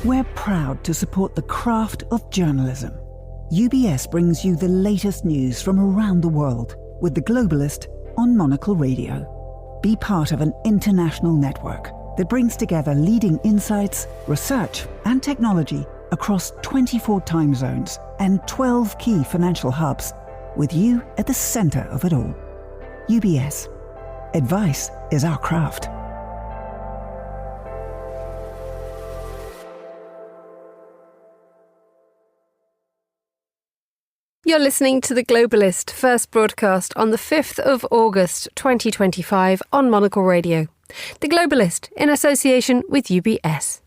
We're proud to support the craft of journalism. UBS brings you the latest news from around the world with The Globalist on Monocle Radio. Be part of an international network that brings together leading insights, research, and technology across 24 time zones and 12 key financial hubs, with you at the center of it all. UBS. Advice is our craft. You're listening to The Globalist, first broadcast on the 5th of August 2025 on Monocle Radio. The Globalist in association with UBS.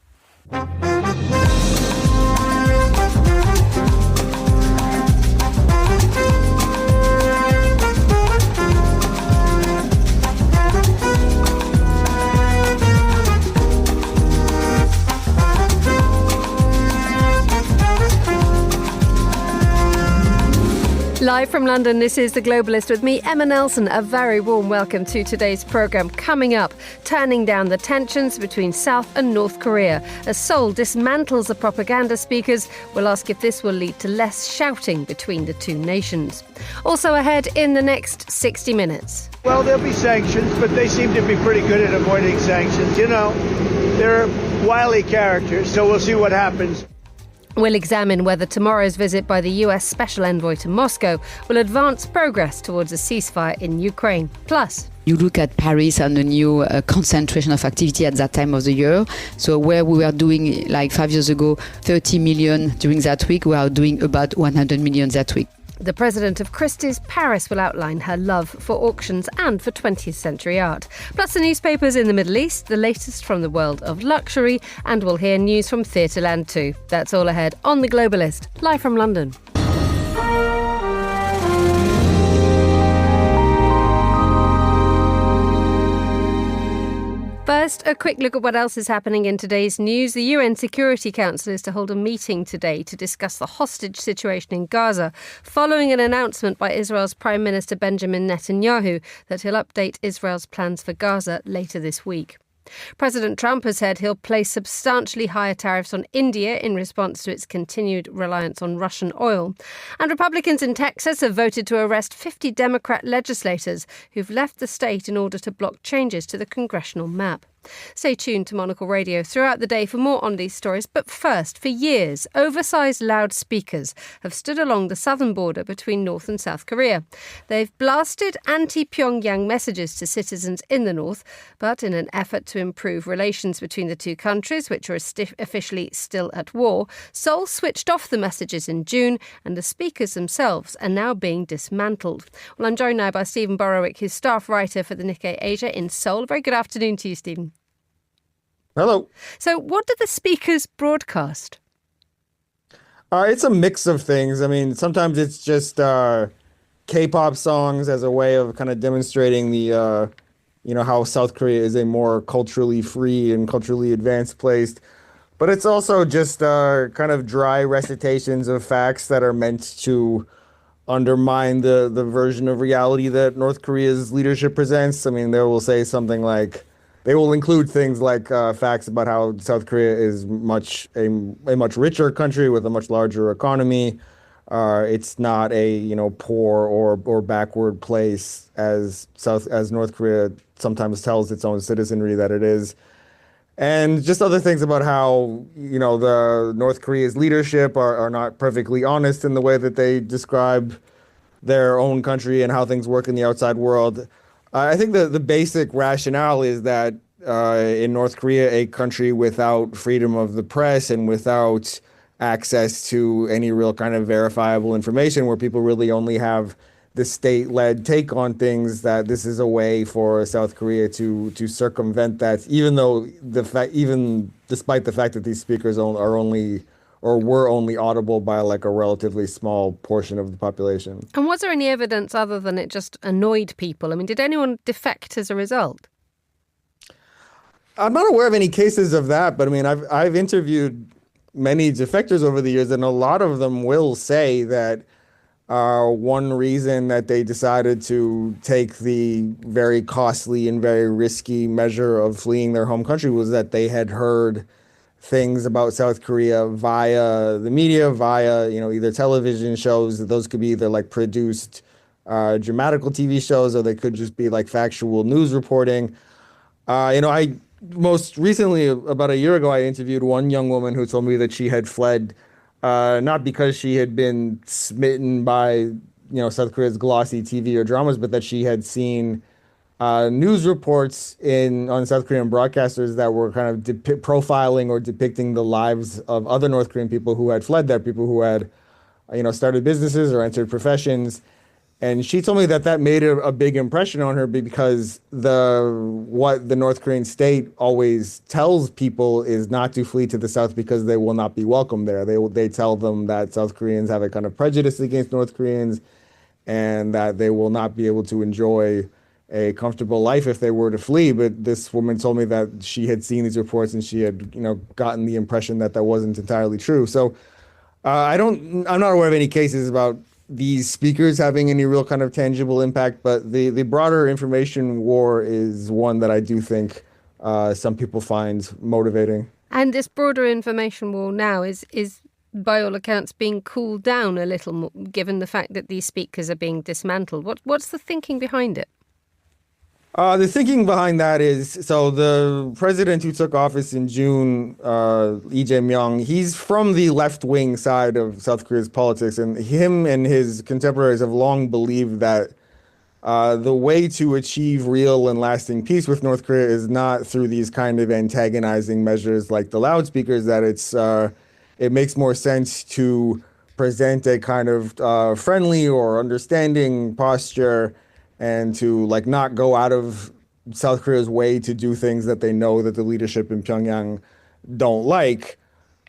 Live from London, this is The Globalist with me, Emma Nelson. A very warm welcome to today's programme. Coming up, turning down the tensions between South and North Korea. As Seoul dismantles the propaganda speakers, we'll ask if this will lead to less shouting between the two nations. Also ahead in the next 60 minutes. Well, there'll be sanctions, but they seem to be pretty good at avoiding sanctions. You know, they're wily characters, so we'll see what happens. We'll examine whether tomorrow's visit by the US Special Envoy to Moscow will advance progress towards a ceasefire in Ukraine. Plus, you look at Paris and the new concentration of activity at that time of the year. So where we were doing, like 5 years ago, 30 million during that week, we are doing about 100 million that week. The president of Christie's Paris will outline her love for auctions and for 20th century art. Plus the newspapers in the Middle East, the latest from the world of luxury, and we'll hear news from Theatreland too. That's all ahead on The Globalist, live from London. First, a quick look at what else is happening in today's news. The UN Security Council is to hold a meeting today to discuss the hostage situation in Gaza, following an announcement by Israel's Prime Minister Benjamin Netanyahu that he'll update Israel's plans for Gaza later this week. President Trump has said he'll place substantially higher tariffs on India in response to its continued reliance on Russian oil. And Republicans in Texas have voted to arrest 50 Democrat legislators who've left the state in order to block changes to the congressional map. Stay tuned to Monocle Radio throughout the day for more on these stories. But first, for years, oversized loudspeakers have stood along the southern border between North and South Korea. They've blasted anti-Pyongyang messages to citizens in the north, but in an effort to improve relations between the two countries, which are officially still at war, Seoul switched off the messages in June, and the speakers themselves are now being dismantled. Well, I'm joined now by Stephen Borowick, who's staff writer for the Nikkei Asia in Seoul. Very good afternoon to you, Stephen. Hello. So what did the speakers broadcast? It's a mix of things. I mean, sometimes it's just K-pop songs as a way of kind of demonstrating the, how South Korea is a more culturally free and culturally advanced place. But it's also just kind of dry recitations of facts that are meant to undermine the version of reality that North Korea's leadership presents. I mean, they will say something like, they will include things like facts about how South Korea is a much richer country with a much larger economy. It's not a poor or backward place as North Korea sometimes tells its own citizenry that it is, and just other things about how the North Korea's leadership are not perfectly honest in the way that they describe their own country and how things work in the outside world. I think the basic rationale is that in North Korea, a country without freedom of the press and without access to any real kind of verifiable information, where people really only have the state-led take on things, that this is a way for South Korea to circumvent that, even despite the fact that these speakers were only audible by like a relatively small portion of the population. And was there any evidence other than it just annoyed people? I mean, did anyone defect as a result? I'm not aware of any cases of that, but I mean, I've interviewed many defectors over the years, and a lot of them will say that one reason that they decided to take the very costly and very risky measure of fleeing their home country was that they had heard things about South Korea via the media, via, either television shows. Those could be either like produced dramatical TV shows, or they could just be like factual news reporting. I most recently, about a year ago, I interviewed one young woman who told me that she had fled not because she had been smitten by, South Korea's glossy TV or dramas, but that she had seen news reports on South Korean broadcasters that were kind of profiling or depicting the lives of other North Korean people who had fled there, people who had, started businesses or entered professions. And she told me that made a big impression on her, because what the North Korean state always tells people is not to flee to the South because they will not be welcome there. They tell them that South Koreans have a kind of prejudice against North Koreans, and that they will not be able to enjoy a comfortable life if they were to flee. But this woman told me that she had seen these reports and she had, gotten the impression that wasn't entirely true. So I'm not aware of any cases about these speakers having any real kind of tangible impact, but the broader information war is one that I do think some people find motivating. And this broader information war now is by all accounts being cooled down a little more, given the fact that these speakers are being dismantled. What's the thinking behind it? The thinking behind that is, so the president who took office in June, Jae Myung, he's from the left-wing side of South Korea's politics, and him and his contemporaries have long believed that the way to achieve real and lasting peace with North Korea is not through these kind of antagonizing measures like the loudspeakers, that it makes more sense to present a kind of friendly or understanding posture, and to not go out of South Korea's way to do things that they know that the leadership in Pyongyang don't like.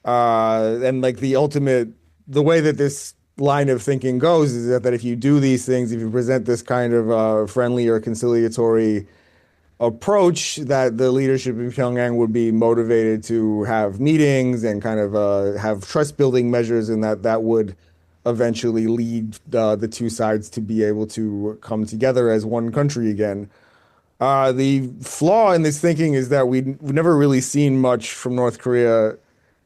And the way that this line of thinking goes is that if you do these things, if you present this kind of friendly or conciliatory approach, that the leadership in Pyongyang would be motivated to have meetings and kind of have trust building measures, and that would eventually lead the two sides to be able to come together as one country again. The flaw in this thinking is that we've never really seen much from North Korea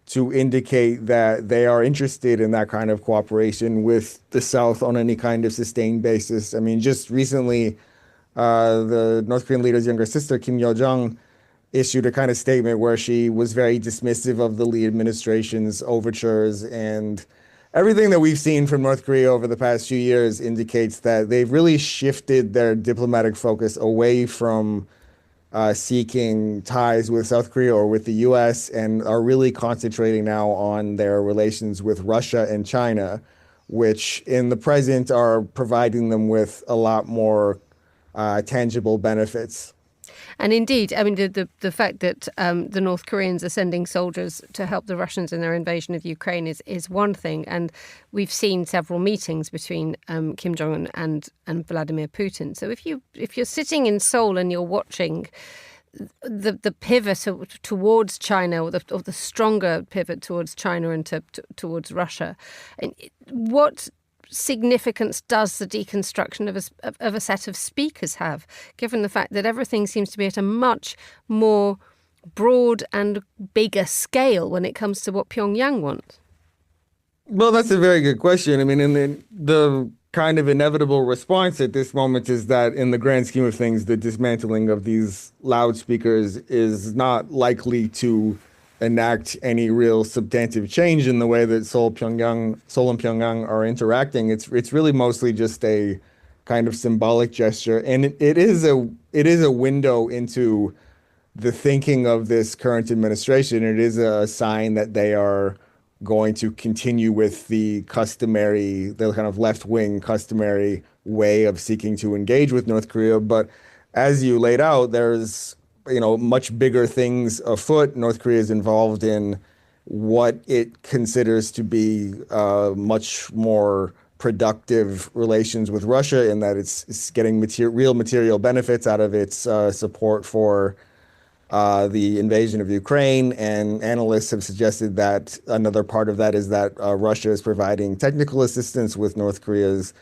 to indicate that they are interested in that kind of cooperation with the South on any kind of sustained basis. I mean, just recently, the North Korean leader's younger sister, Kim Yo-jong, issued a kind of statement where she was very dismissive of the Lee administration's overtures, and everything that we've seen from North Korea over the past few years indicates that they've really shifted their diplomatic focus away from seeking ties with South Korea or with the U.S. and are really concentrating now on their relations with Russia and China, which in the present are providing them with a lot more tangible benefits. And indeed, I mean, the fact that the North Koreans are sending soldiers to help the Russians in their invasion of Ukraine is one thing. And we've seen several meetings between Kim Jong-un and Vladimir Putin. So if you're sitting in Seoul and you're watching the pivot towards China, or the stronger pivot towards China and towards Russia, what significance does the deconstruction of a set of speakers have, given the fact that everything seems to be at a much more broad and bigger scale when it comes to what Pyongyang wants? Well, that's a very good question. I mean, and the kind of inevitable response at this moment is that in the grand scheme of things, the dismantling of these loudspeakers is not likely to enact any real substantive change in the way that Seoul and Pyongyang are interacting. It's really mostly just a kind of symbolic gesture, and it is a window into the thinking of this current administration. It is a sign that they are going to continue with the kind of left-wing customary way of seeking to engage with North Korea. But as you laid out, there's much bigger things afoot. North Korea is involved in what it considers to be much more productive relations with Russia, in that it's getting real material benefits out of its support for the invasion of Ukraine. And analysts have suggested that another part of that is that Russia is providing technical assistance with North Korea's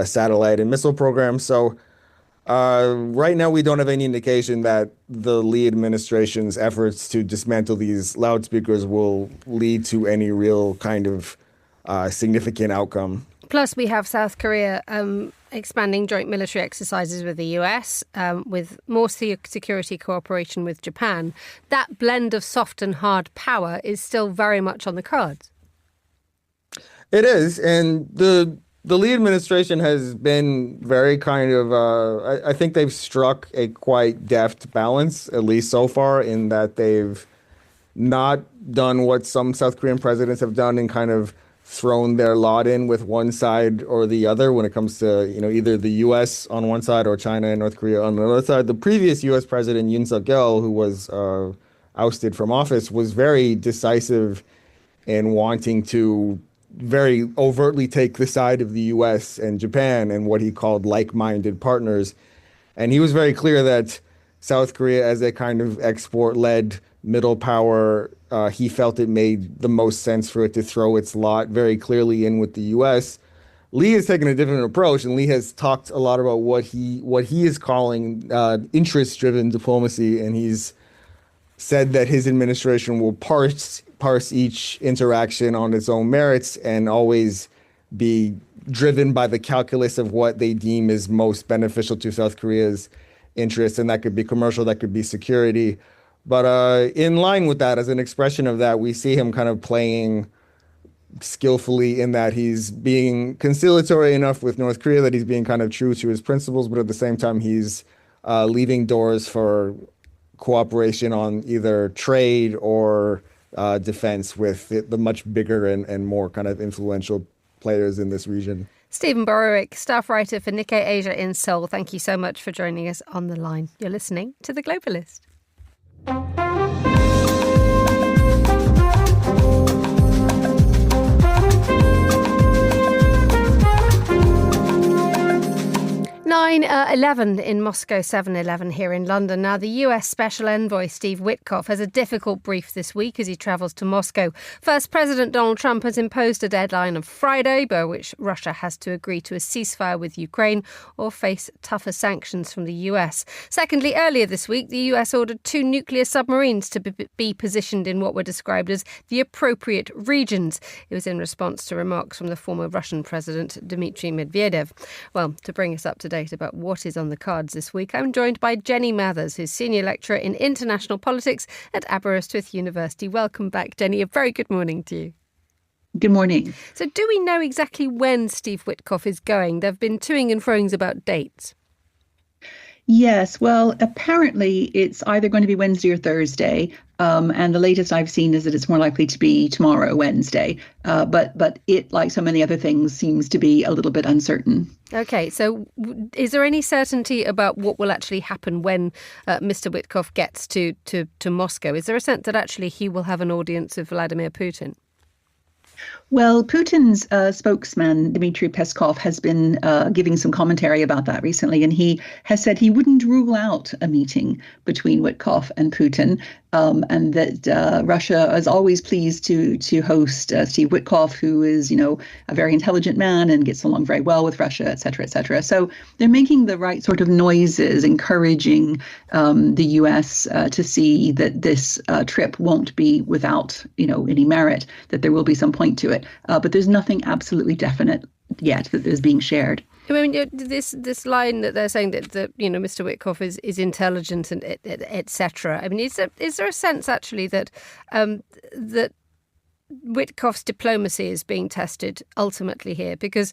satellite and missile program. So Right now, we don't have any indication that the Lee administration's efforts to dismantle these loudspeakers will lead to any real kind of significant outcome. Plus, we have South Korea expanding joint military exercises with the US, with more security cooperation with Japan. That blend of soft and hard power is still very much on the cards. It is, and the Lee administration has been very kind of, I think they've struck a quite deft balance, at least so far, in that they've not done what some South Korean presidents have done and kind of thrown their lot in with one side or the other when it comes to, either the U.S. on one side or China and North Korea on the other side. The previous U.S. president, Yoon Suk-yeol, who was ousted from office, was very decisive in wanting to very overtly take the side of the U.S. and Japan and what he called like-minded partners. And he was very clear that South Korea, as a kind of export-led middle power, he felt it made the most sense for it to throw its lot very clearly in with the U.S. Lee has taken a different approach, and Lee has talked a lot about what he is calling interest-driven diplomacy, and he's said that his administration will parse each interaction on its own merits and always be driven by the calculus of what they deem is most beneficial to South Korea's interests, and that could be commercial, that could be security. But in line with that, as an expression of that, we see him kind of playing skillfully in that he's being conciliatory enough with North Korea that he's being kind of true to his principles, but at the same time, he's leaving doors for cooperation on either trade or defense with the much bigger and more kind of influential players in this region. Stephen Borowick, staff writer for Nikkei Asia in Seoul, thank you so much for joining us on the line. You're listening to The Globalist. 9:11 in Moscow, 7:11 here in London. Now, the US Special Envoy Steve Witkoff has a difficult brief this week as he travels to Moscow. First, President Donald Trump has imposed a deadline of Friday by which Russia has to agree to a ceasefire with Ukraine or face tougher sanctions from the US. Secondly, earlier this week, the US ordered 2 nuclear submarines to be positioned in what were described as the appropriate regions. It was in response to remarks from the former Russian President Dmitry Medvedev. Well, to bring us up to date about what is on the cards this week, I'm joined by Jenny Mathers, who's Senior Lecturer in International Politics at Aberystwyth University. Welcome back, Jenny. A very good morning to you. Good morning. So do we know exactly when Steve Witkoff is going? There have been toing and froings about dates. Yes, well, apparently it's either going to be Wednesday or Thursday, and the latest I've seen is that it's more likely to be tomorrow, Wednesday. But it, like so many other things, seems to be a little bit uncertain. Okay, so is there any certainty about what will actually happen when Mr. Witkoff gets to Moscow? Is there a sense that actually he will have an audience of Vladimir Putin? Well, Putin's spokesman, Dmitry Peskov, has been giving some commentary about that recently, and he has said he wouldn't rule out a meeting between Witkoff and Putin, and that Russia is always pleased to host Steve Witkoff, who is, a very intelligent man and gets along very well with Russia, et cetera, et cetera. So they're making the right sort of noises, encouraging the U.S. To see that this trip won't be without, any merit, that there will be some point to it. But there's nothing absolutely definite yet that is being shared. I mean, this line that they're saying that Mr. Witkoff is intelligent and et cetera. I mean, is there a sense actually that that Witkoff's diplomacy is being tested ultimately here? Because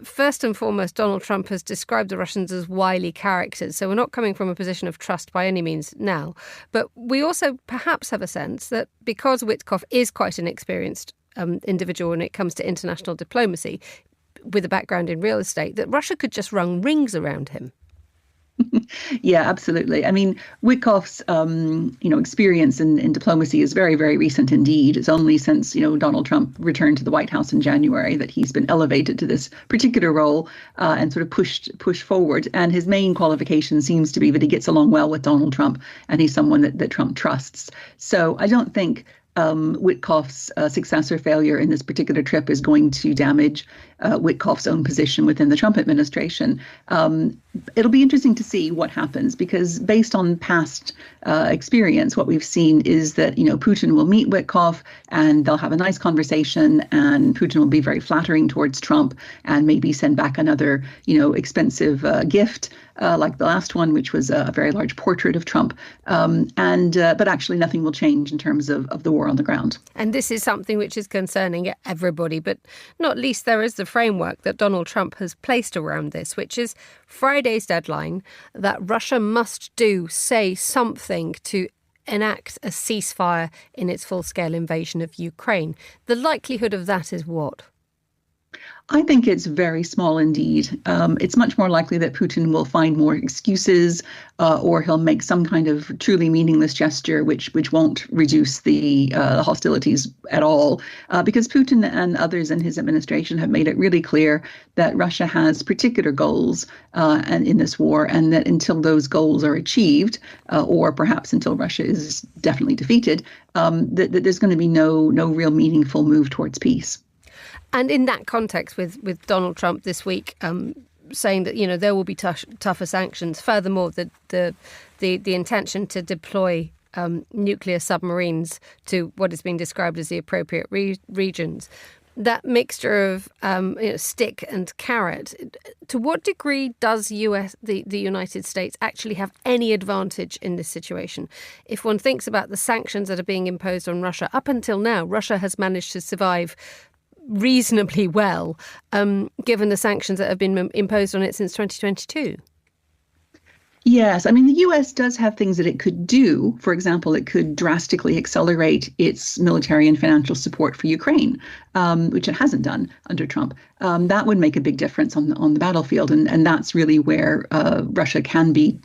first and foremost, Donald Trump has described the Russians as wily characters. So we're not coming from a position of trust by any means now. But we also perhaps have a sense that because Witkoff is quite an experienced individual when it comes to international diplomacy, with a background in real estate, that Russia could just run rings around him. Yeah, absolutely. I mean, Witkoff's, experience in diplomacy is very, very recent indeed. It's only since, Donald Trump returned to the White House in January that he's been elevated to this particular role and sort of pushed forward. And his main qualification seems to be that he gets along well with Donald Trump and he's someone that Trump trusts. So I don't think Witkoff's successor failure in this particular trip is going to damage Witkoff's own position within the Trump administration. It'll be interesting to see what happens, because based on past experience, what we've seen is that, Putin will meet Witkoff and they'll have a nice conversation, and Putin will be very flattering towards Trump and maybe send back another, expensive gift like the last one, which was a very large portrait of Trump. But actually nothing will change in terms of the war on the ground. And this is something which is concerning everybody, but not least there is the framework that Donald Trump has placed around this, which is Friday's deadline that Russia must say something to enact a ceasefire in its full-scale invasion of Ukraine. The likelihood of that is what? I think it's very small indeed. It's much more likely that Putin will find more excuses, or he'll make some kind of truly meaningless gesture which won't reduce the hostilities at all, because Putin and others in his administration have made it really clear that Russia has particular goals and in this war, and that until those goals are achieved, or perhaps until Russia is definitely defeated, that there's going to be no real meaningful move towards peace. And in that context, with Donald Trump this week saying that there will be tougher sanctions. Furthermore, the intention to deploy nuclear submarines to what is being described as the appropriate regions. That mixture of stick and carrot. To what degree does the United States actually have any advantage in this situation? If one thinks about the sanctions that are being imposed on Russia, up until now, Russia has managed to survive reasonably well, given the sanctions that have been imposed on it since 2022. Yes, I mean, the U.S. does have things that it could do. For example, it could drastically accelerate its military and financial support for Ukraine, which it hasn't done under Trump. That would make a big difference on the battlefield, and that's really where Russia can be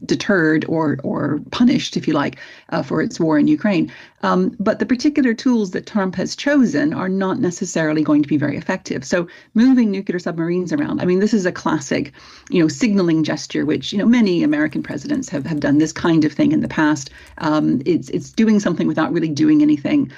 deterred or punished, if you like, for its war in Ukraine. But the particular tools that Trump has chosen are not necessarily going to be very effective. So moving nuclear submarines around, I mean, this is a classic, signaling gesture, which, many American presidents have done this kind of thing in the past. It's doing something without really doing anything.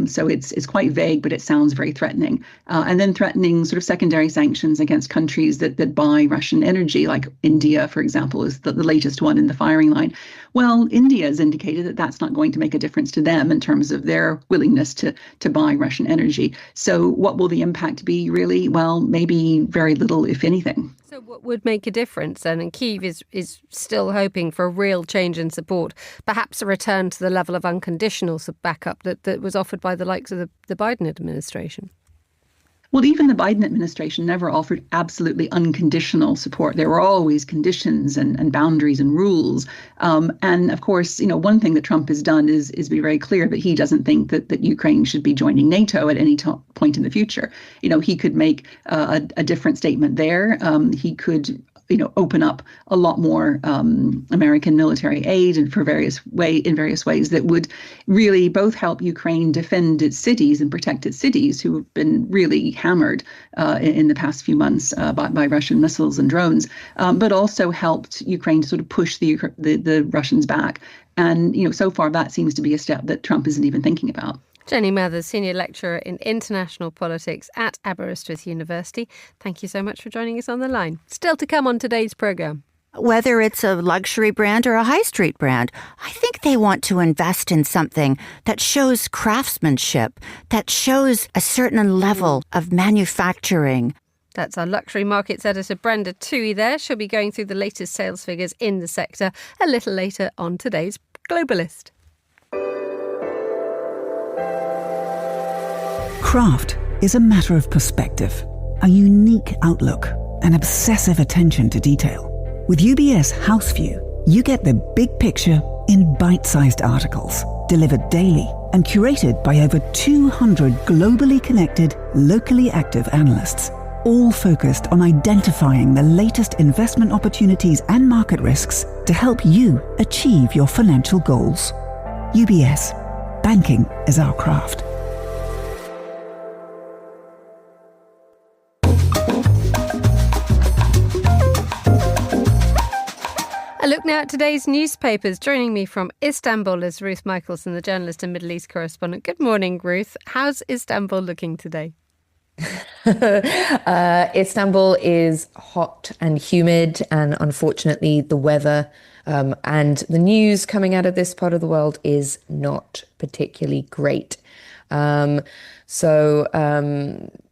So it's quite vague, but it sounds very threatening. And then threatening sort of secondary sanctions against countries that buy Russian energy, like India, for example, is the latest one in the firing line. Well, India has indicated that that's not going to make a difference to them in terms of their willingness to buy Russian energy. So what will the impact be, really? Well, maybe very little, if anything. So what would make a difference then? And Kyiv is still hoping for a real change in support, perhaps a return to the level of unconditional backup that was offered by the likes of the Biden administration. Well, even the Biden administration never offered absolutely unconditional support. There were always conditions and boundaries and rules. And of course, one thing that Trump has done is be very clear that he doesn't think that Ukraine should be joining NATO at any point in the future. He could make a different statement there. He could open up a lot more American military aid and in various ways that would really both help Ukraine defend its cities and protect its cities, who have been really hammered in the past few months by Russian missiles and drones, but also helped Ukraine to sort of push the Russians back. And so far that seems to be a step that Trump isn't even thinking about. Jenny Mathers, Senior Lecturer in International Politics at Aberystwyth University. Thank you so much for joining us on the line. Still to come on today's programme. Whether it's a luxury brand or a high street brand, I think they want to invest in something that shows craftsmanship, that shows a certain level of manufacturing. That's our luxury markets editor, Brenda Toohey there. She'll be going through the latest sales figures in the sector a little later on today's Globalist. Craft is a matter of perspective, a unique outlook, an obsessive attention to detail. With UBS House View, you get the big picture in bite-sized articles, delivered daily and curated by over 200 globally connected, locally active analysts, all focused on identifying the latest investment opportunities and market risks to help you achieve your financial goals. UBS, banking is our craft. A look now at today's newspapers. Joining me from Istanbul is Ruth Michelson, the journalist and Middle East correspondent. Good morning, Ruth. How's Istanbul looking today? Istanbul is hot and humid, and unfortunately the weather and the news coming out of this part of the world is not particularly great.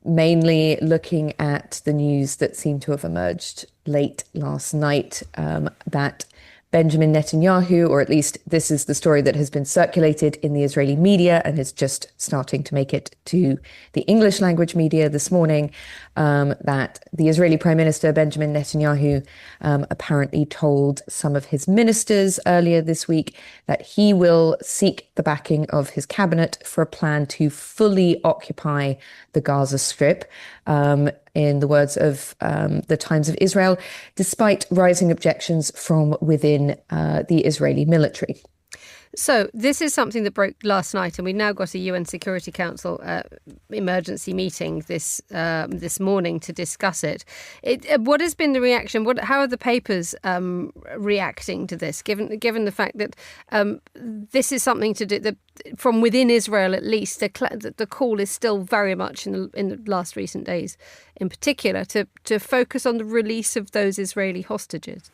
Mainly looking at the news that seemed to have emerged late last night, that Benjamin Netanyahu, or at least this is the story that has been circulated in the Israeli media and is just starting to make it to the English language media this morning, that the Israeli Prime Minister Benjamin Netanyahu apparently told some of his ministers earlier this week that he will seek the backing of his cabinet for a plan to fully occupy the Gaza Strip, in the words of the Times of Israel, despite rising objections from within the Israeli military. So this is something that broke last night, and we've now got a UN Security Council emergency meeting this morning to discuss it. What has been the reaction? How are the papers reacting to this, given the fact that this is something to do from within Israel, at least? The call is still very much in the last recent days, in particular, to focus on the release of those Israeli hostages.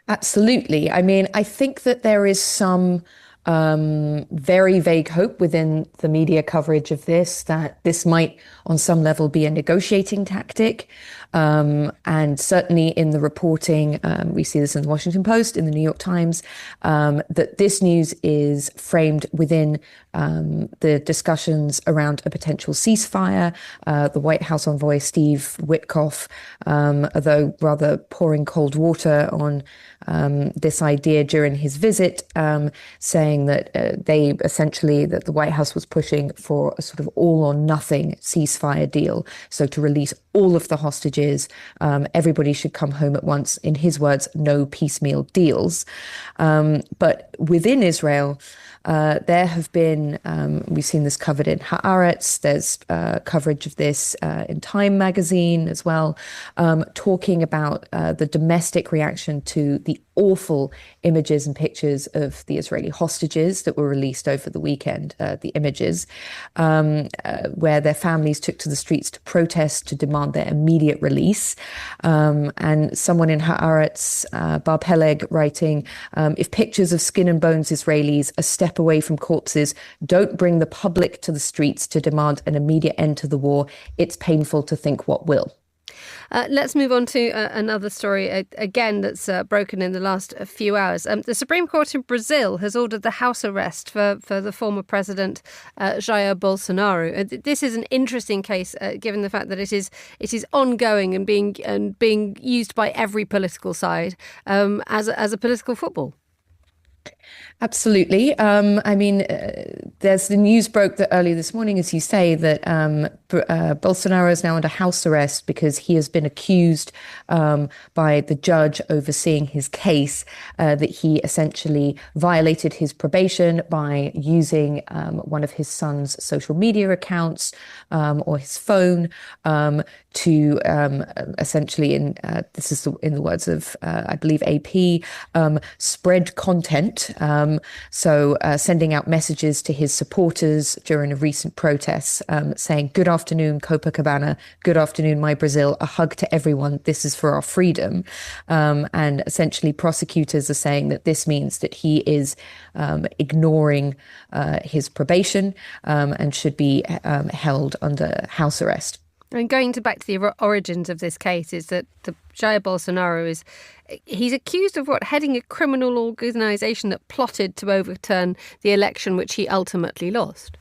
Absolutely. I mean, I think that there is some very vague hope within the media coverage of this, that this might on some level be a negotiating tactic. And certainly in the reporting, we see this in the Washington Post, in the New York Times, that this news is framed within the discussions around a potential ceasefire. The White House envoy, Steve Witkoff, although rather pouring cold water on this idea during his visit, saying that that the White House was pushing for a sort of all or nothing ceasefire deal. So to release all of the hostages, everybody should come home at once. In his words, no piecemeal deals. But within Israel, there have been, we've seen this covered in Haaretz, there's coverage of this in Time magazine as well, talking about the domestic reaction to the awful images and pictures of the Israeli hostages that were released over the weekend, the images, where their families took to the streets to protest, to demand their immediate release. And someone in Haaretz, Bar Peleg, writing, if pictures of skin and bones Israelis, a step away from corpses, don't bring the public to the streets to demand an immediate end to the war, it's painful to think what will. Let's move on to another story, again, that's broken in the last few hours. The Supreme Court in Brazil has ordered the house arrest for the former president, Jair Bolsonaro. This is an interesting case, given the fact that it is ongoing and being used by every political side as a political football. Absolutely. There's the news broke that early this morning, as you say, that Bolsonaro is now under house arrest because he has been accused by the judge overseeing his case that he essentially violated his probation by using one of his son's social media accounts or his phone to essentially, this is in the words of, I believe, AP, spread content. So sending out messages to his supporters during a recent protest, saying, good afternoon, Copacabana, good afternoon, my Brazil, a hug to everyone, this is for our freedom. And essentially prosecutors are saying that this means that he is ignoring his probation and should be held under house arrest. And going back to the origins of this case is that Jair Bolsonaro he's accused of heading a criminal organisation that plotted to overturn the election which he ultimately lost.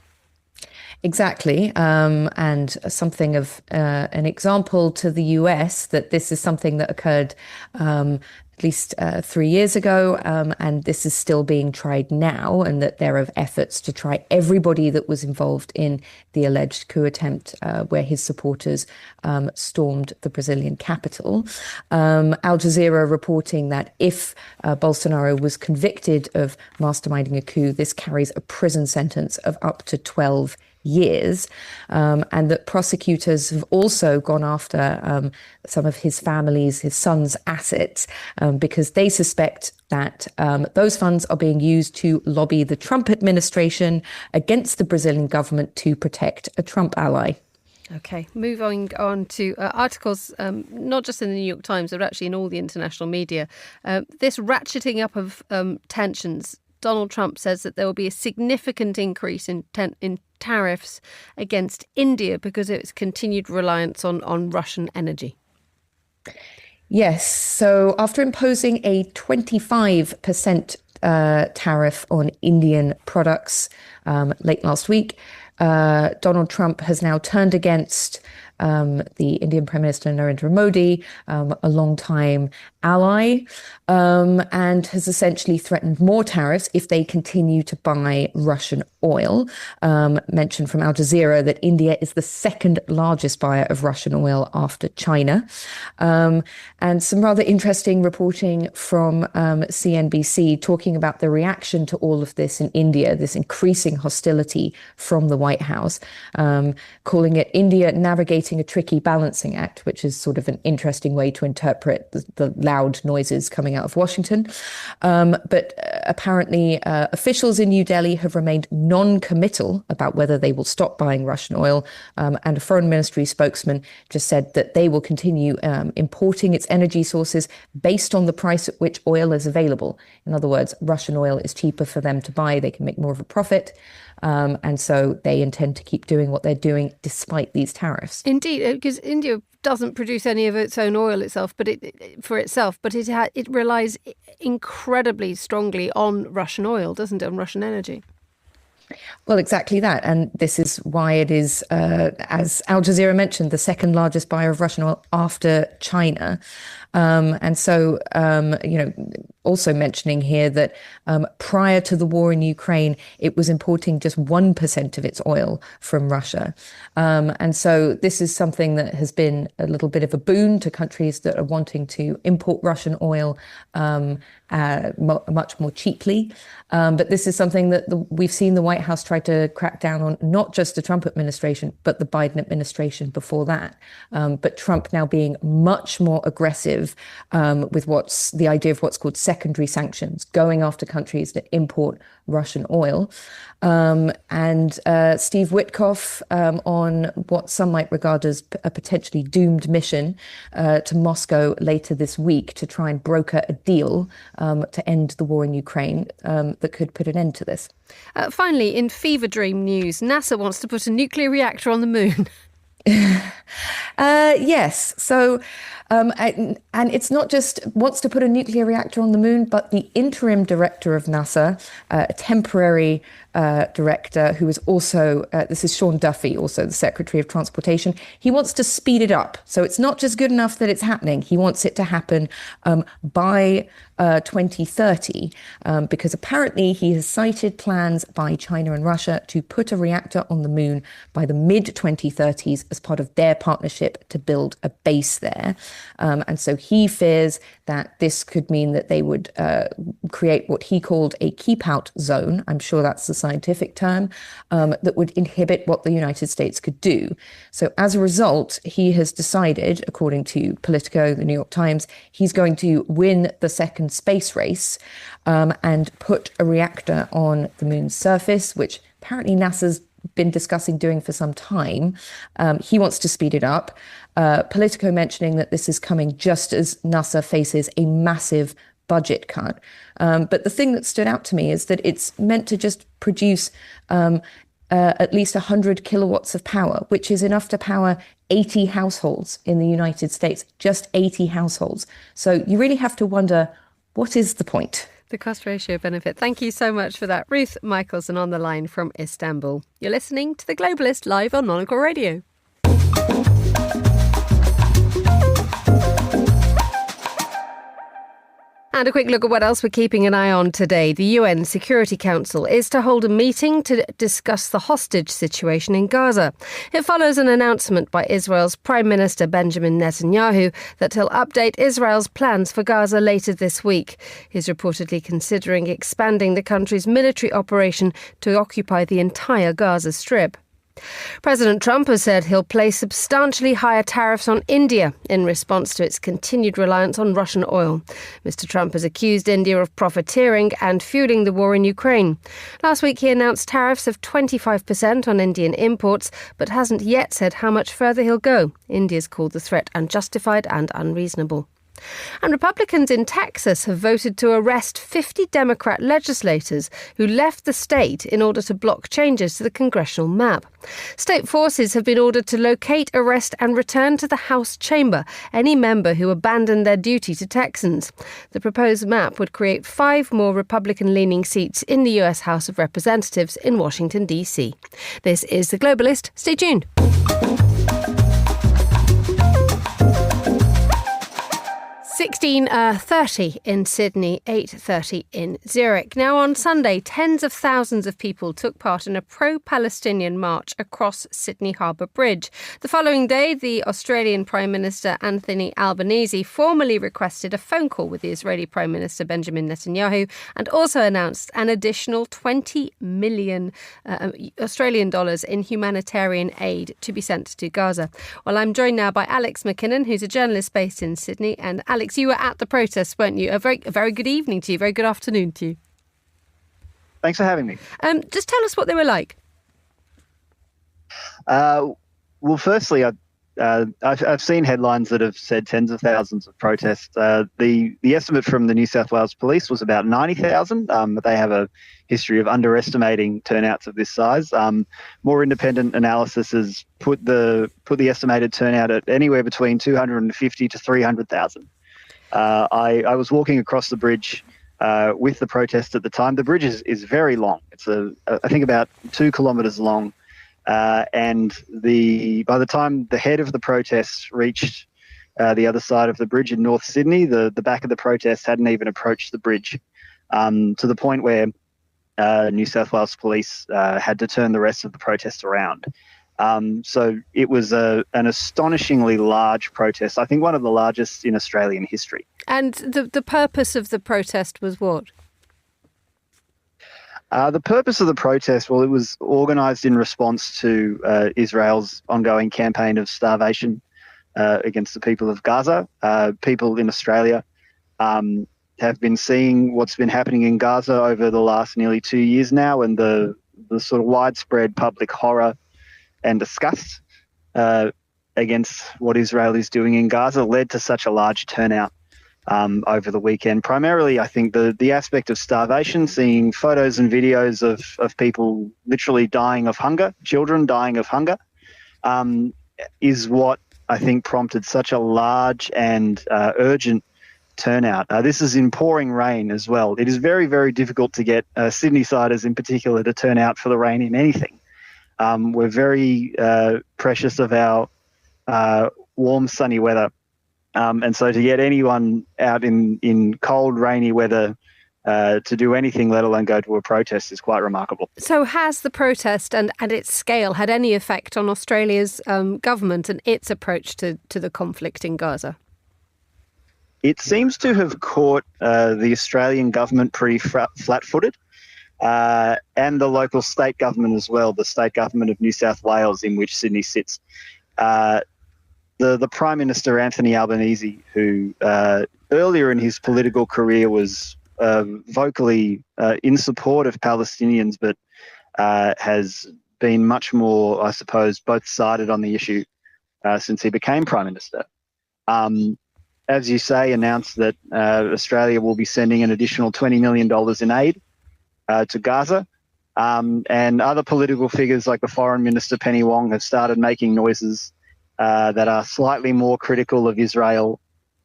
Exactly. And something of an example to the US that this is something that occurred at least 3 years ago, and this is still being tried now, and that there are efforts to try everybody that was involved in the alleged coup attempt where his supporters stormed the Brazilian capital. Al Jazeera reporting that if Bolsonaro was convicted of masterminding a coup, this carries a prison sentence of up to 12 years, and that prosecutors have also gone after some of his son's assets, because they suspect that those funds are being used to lobby the Trump administration against the Brazilian government to protect a Trump ally. Okay, moving on to articles, not just in the New York Times, but actually in all the international media. This ratcheting up of tensions. Donald Trump says that there will be a significant increase in tariffs against India because of its continued reliance on Russian energy. Yes. So after imposing a 25% tariff on Indian products late last week, Donald Trump has now turned against the Indian Prime Minister Narendra Modi, a longtime ally, and has essentially threatened more tariffs if they continue to buy Russian oil. Mentioned from Al Jazeera that India is the second largest buyer of Russian oil after China. And some rather interesting reporting from CNBC talking about the reaction to all of this in India, this increasing hostility from the White House, calling it India navigating a tricky balancing act, which is sort of an interesting way to interpret the loud noises coming out of Washington. But apparently officials in New Delhi have remained non-committal about whether they will stop buying Russian oil. And a foreign ministry spokesman just said that they will continue importing its energy sources based on the price at which oil is available. In other words, Russian oil is cheaper for them to buy. They can make more of a profit. And so they intend to keep doing what they're doing despite these tariffs. Indeed, because India doesn't produce any of its own oil itself, but it relies incredibly strongly on Russian oil, doesn't it, on Russian energy? Well, exactly that. And this is why it is, as Al Jazeera mentioned, the second largest buyer of Russian oil after China. And so, also mentioning here that prior to the war in Ukraine, it was importing just 1% of its oil from Russia. And so this is something that has been a little bit of a boon to countries that are wanting to import Russian oil much more cheaply. But this is something that we've seen the White House try to crack down on, not just the Trump administration, but the Biden administration before that. But Trump now being much more aggressive with the idea of what's called secondary sanctions, going after countries that import Russian oil. And Steve Witkoff on what some might regard as a potentially doomed mission to Moscow later this week to try and broker a deal to end the war in Ukraine that could put an end to this. Finally, in fever dream news, NASA wants to put a nuclear reactor on the moon. Yes. So, and it's not just wants to put a nuclear reactor on the moon, but the interim director of NASA, a temporary director who is also, this is Sean Duffy, also the Secretary of Transportation. He wants to speed it up. So it's not just good enough that it's happening. He wants it to happen by 2030, because apparently he has cited plans by China and Russia to put a reactor on the moon by the mid-2030s as part of their partnership to build a base there. And so he fears that this could mean that they would create what he called a keep-out zone. I'm sure that's the scientific term, that would inhibit what the United States could do. So as a result, he has decided, according to Politico, the New York Times, he's going to win the second space race and put a reactor on the moon's surface, which apparently NASA's been discussing doing for some time. He wants to speed it up. Politico mentioning that this is coming just as NASA faces a massive budget cut. But the thing that stood out to me is that it's meant to just produce at least 100 kilowatts of power, which is enough to power 80 households in the United States, just 80 households. So you really have to wonder, what is the point? The cost ratio benefit. Thank you so much for that. Ruth Michelson on the line from Istanbul. You're listening to The Globalist live on Monocle Radio. And a quick look at what else we're keeping an eye on today. The UN Security Council is to hold a meeting to discuss the hostage situation in Gaza. It follows an announcement by Israel's Prime Minister Benjamin Netanyahu that he'll update Israel's plans for Gaza later this week. He's reportedly considering expanding the country's military operation to occupy the entire Gaza Strip. President Trump has said he'll place substantially higher tariffs on India in response to its continued reliance on Russian oil. Mr. Trump has accused India of profiteering and fueling the war in Ukraine. Last week he announced tariffs of 25% on Indian imports, but hasn't yet said how much further he'll go. India's called the threat unjustified and unreasonable. And Republicans in Texas have voted to arrest 50 Democrat legislators who left the state in order to block changes to the congressional map. State forces have been ordered to locate, arrest and return to the House chamber any member who abandoned their duty to Texans. The proposed map would create 5 more Republican-leaning seats in the US House of Representatives in Washington, D.C. This is The Globalist. Stay tuned. 16:30 in Sydney, 8:30 in Zurich. Now on Sunday, tens of thousands of people took part in a pro-Palestinian march across Sydney Harbour Bridge. The following day, the Australian Prime Minister Anthony Albanese formally requested a phone call with the Israeli Prime Minister Benjamin Netanyahu and also announced an additional 20 million Australian dollars in humanitarian aid to be sent to Gaza. Well, I'm joined now by Alex McKinnon, who's a journalist based in Sydney. And Alex, you were at the protests, weren't you? A very good evening to you. Very good afternoon to you. Thanks for having me. Just tell us what they were like. Well, firstly, I've seen headlines that have said tens of thousands of protests. The estimate from the New South Wales Police was about 90,000. But they have a history of underestimating turnouts of this size. More independent analysis has put the estimated turnout at anywhere between 250 to 300,000. I was walking across the bridge with the protest at the time. The bridge is very long. It's I think about 2 kilometres long. And by the time the head of the protest reached the other side of the bridge in North Sydney, the back of the protest hadn't even approached the bridge, to the point where New South Wales Police had to turn the rest of the protest around. So it was an astonishingly large protest, I think one of the largest in Australian history. And the purpose of the protest was what? The purpose of the protest, well, it was organised in response to Israel's ongoing campaign of starvation against the people of Gaza. People in Australia have been seeing what's been happening in Gaza over the last nearly 2 years now, and the sort of widespread public horror and disgust against what Israel is doing in Gaza led to such a large turnout over the weekend. Primarily, I think the aspect of starvation, seeing photos and videos of people literally dying of hunger, children dying of hunger, is what I think prompted such a large and urgent turnout. This is in pouring rain as well. It is very, very difficult to get Sydney-siders in particular to turn out for the rain in anything. We're very precious of our warm, sunny weather. And so to get anyone out in cold, rainy weather to do anything, let alone go to a protest, is quite remarkable. So has the protest and its scale had any effect on Australia's government and its approach to the conflict in Gaza? It seems to have caught the Australian government pretty flat-footed, and the local state government as well, the state government of New South Wales, in which Sydney sits. The Prime Minister, Anthony Albanese, who earlier in his political career was vocally in support of Palestinians, but has been much more, I suppose, both-sided on the issue since he became Prime Minister. As you say, announced that Australia will be sending an additional $20 million in aid to Gaza. And other political figures like the Foreign Minister, Penny Wong, have started making noises that are slightly more critical of Israel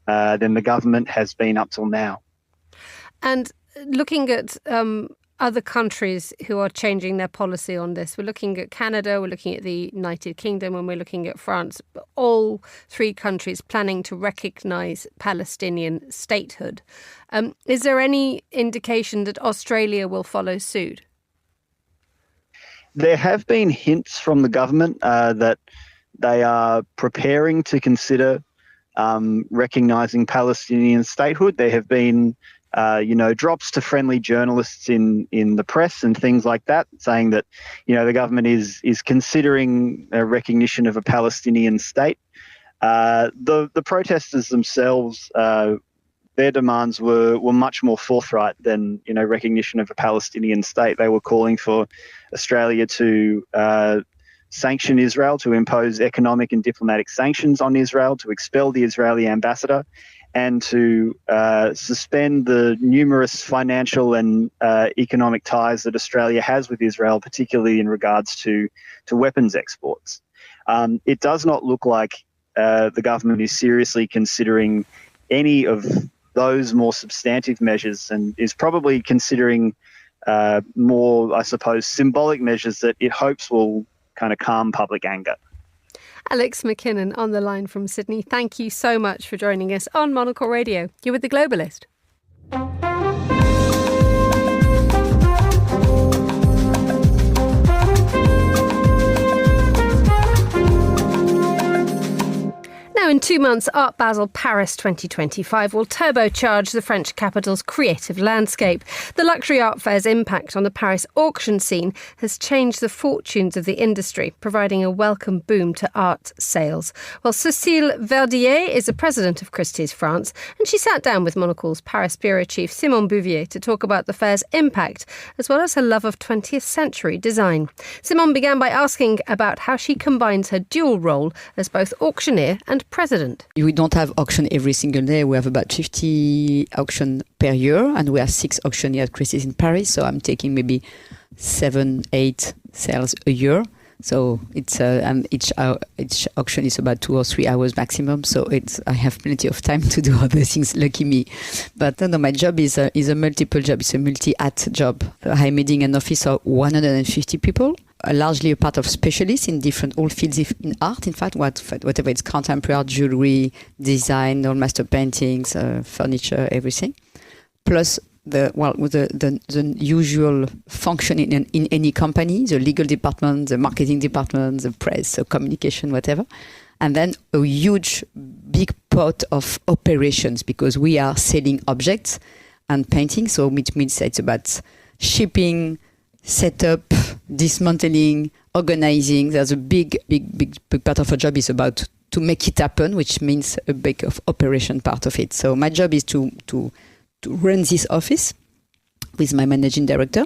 than the government has been up till now. And looking at other countries who are changing their policy on this, we're looking at Canada, we're looking at the United Kingdom, and we're looking at France, all 3 countries planning to recognise Palestinian statehood. Is there any indication that Australia will follow suit? There have been hints from the government that they are preparing to consider recognising Palestinian statehood. There have been drops to friendly journalists in the press and things like that, saying that, the government is considering a recognition of a Palestinian state. The protesters themselves, their demands were much more forthright than, recognition of a Palestinian state. They were calling for Australia to sanction Israel, to impose economic and diplomatic sanctions on Israel, to expel the Israeli ambassador, and to suspend the numerous financial and economic ties that Australia has with Israel, particularly in regards to weapons exports. It does not look like the government is seriously considering any of those more substantive measures, and is probably considering more, I suppose, symbolic measures that it hopes will kind of calm public anger. Alex McKinnon on the line from Sydney. Thank you so much for joining us on Monocle Radio. You're with The Globalist. Now, in 2 months, Art Basel Paris 2025 will turbocharge the French capital's creative landscape. The luxury art fair's impact on the Paris auction scene has changed the fortunes of the industry, providing a welcome boom to art sales. Well, Cécile Verdier is the president of Christie's France, and she sat down with Monocle's Paris bureau chief Simon Bouvier to talk about the fair's impact, as well as her love of 20th century design. Simon began by asking about how she combines her dual role as both auctioneer and president. We don't have auction every single day. We have about 50 auctions per year, and we have 6 auctioneers at Christie's in Paris. So I'm taking maybe 7-8 sales a year. So it's and each auction is about 2 or 3 hours maximum. So I have plenty of time to do other things. Lucky me. But no, my job is a multiple job. It's a multi-at job. I'm leading an office of 150 people. Largely a part of specialists in different all fields in art. In fact, whatever it's contemporary art, jewelry, design, all master paintings, furniture, everything. Plus the usual function in any company: the legal department, the marketing department, the press, the communication, whatever. And then a huge, big pot of operations, because we are selling objects and painting. So it means it's about shipping, setup, dismantling, organizing. There's a big part of our job is about to make it happen, which means a big of operation part of it. So my job is to run this office with my managing director,